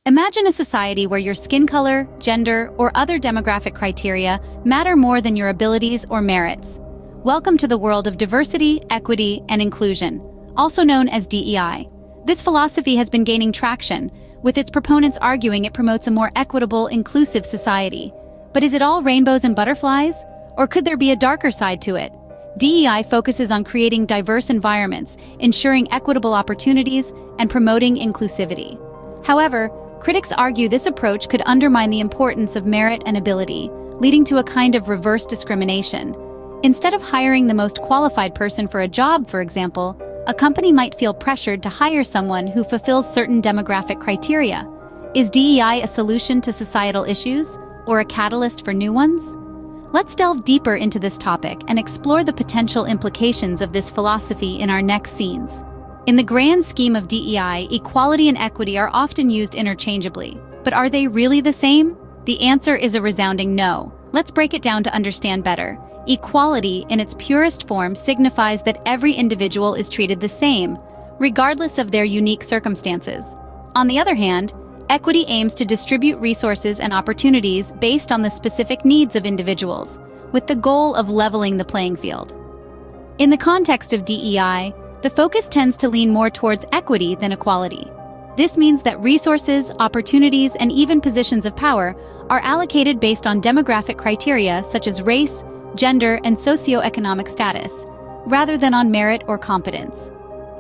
Imagine a society where your skin color, gender, or other demographic criteria matter more than your abilities or merits. Welcome to the world of diversity, equity, and inclusion, also known as DEI. This philosophy has been gaining traction, with its proponents arguing it promotes a more equitable, inclusive society. But is it all rainbows and butterflies? Or could there be a darker side to it? DEI focuses on creating diverse environments, ensuring equitable opportunities, and promoting inclusivity. However, critics argue this approach could undermine the importance of merit and ability, leading to a kind of reverse discrimination. Instead of hiring the most qualified person for a job, for example, a company might feel pressured to hire someone who fulfills certain demographic criteria. Is DEI a solution to societal issues, or a catalyst for new ones? Let's delve deeper into this topic and explore the potential implications of this philosophy in our next scenes. In the grand scheme of DEI, equality and equity are often used interchangeably. But are they really the same? The answer is a resounding no. Let's break it down to understand better. Equality, in its purest form, signifies that every individual is treated the same, regardless of their unique circumstances. On the other hand, equity aims to distribute resources and opportunities based on the specific needs of individuals, with the goal of leveling the playing field. In the context of DEI, the focus tends to lean more towards equity than equality. This means that resources, opportunities, and even positions of power are allocated based on demographic criteria such as race, gender, and socioeconomic status, rather than on merit or competence.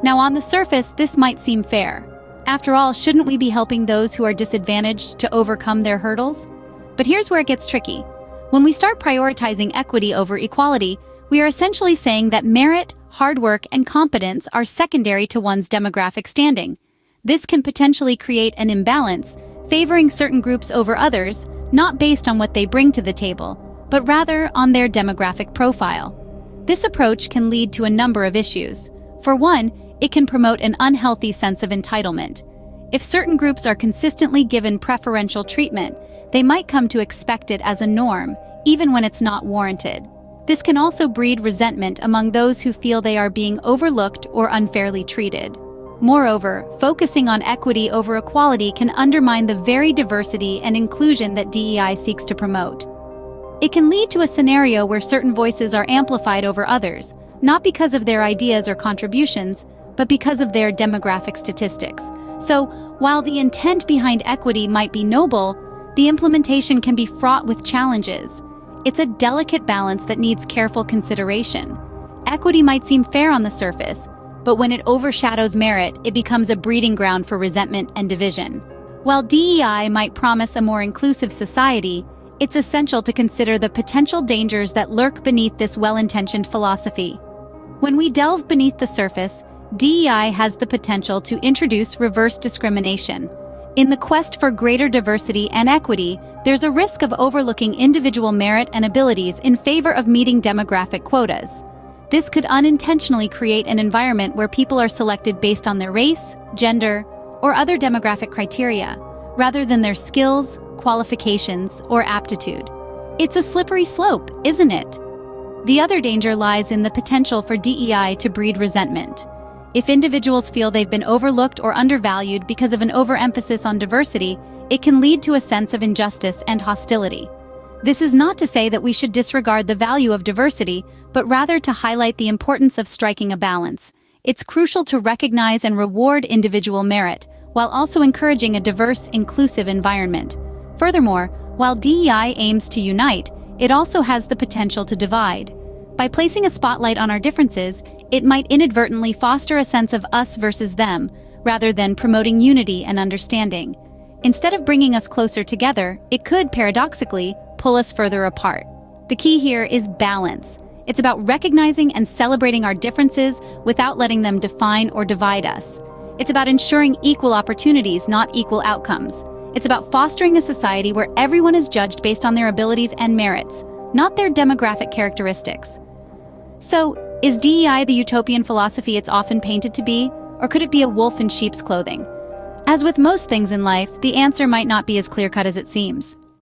Now, on the surface, this might seem fair. After all, shouldn't we be helping those who are disadvantaged to overcome their hurdles? But here's where it gets tricky. When we start prioritizing equity over equality, we are essentially saying that merit, hard work, and competence are secondary to one's demographic standing. This can potentially create an imbalance, favoring certain groups over others, not based on what they bring to the table, but rather on their demographic profile. This approach can lead to a number of issues. For one, it can promote an unhealthy sense of entitlement. If certain groups are consistently given preferential treatment, they might come to expect it as a norm, even when it's not warranted. This can also breed resentment among those who feel they are being overlooked or unfairly treated. Moreover, focusing on equity over equality can undermine the very diversity and inclusion that DEI seeks to promote. It can lead to a scenario where certain voices are amplified over others, not because of their ideas or contributions, but because of their demographic statistics. So, while the intent behind equity might be noble, the implementation can be fraught with challenges. It's a delicate balance that needs careful consideration. Equity might seem fair on the surface, but when it overshadows merit, it becomes a breeding ground for resentment and division. While DEI might promise a more inclusive society, it's essential to consider the potential dangers that lurk beneath this well-intentioned philosophy. When we delve beneath the surface, DEI has the potential to introduce reverse discrimination. In the quest for greater diversity and equity, there's a risk of overlooking individual merit and abilities in favor of meeting demographic quotas. This could unintentionally create an environment where people are selected based on their race, gender, or other demographic criteria, rather than their skills, qualifications, or aptitude. It's a slippery slope, isn't it? The other danger lies in the potential for DEI to breed resentment. If individuals feel they've been overlooked or undervalued because of an overemphasis on diversity, it can lead to a sense of injustice and hostility. This is not to say that we should disregard the value of diversity, but rather to highlight the importance of striking a balance. It's crucial to recognize and reward individual merit, while also encouraging a diverse, inclusive environment. Furthermore, while DEI aims to unite, it also has the potential to divide. By placing a spotlight on our differences, it might inadvertently foster a sense of us versus them, rather than promoting unity and understanding. Instead of bringing us closer together, it could, paradoxically, pull us further apart. The key here is balance. It's about recognizing and celebrating our differences without letting them define or divide us. It's about ensuring equal opportunities, not equal outcomes. It's about fostering a society where everyone is judged based on their abilities and merits, not their demographic characteristics. So, is DEI the utopian philosophy it's often painted to be, or could it be a wolf in sheep's clothing? As with most things in life, the answer might not be as clear-cut as it seems.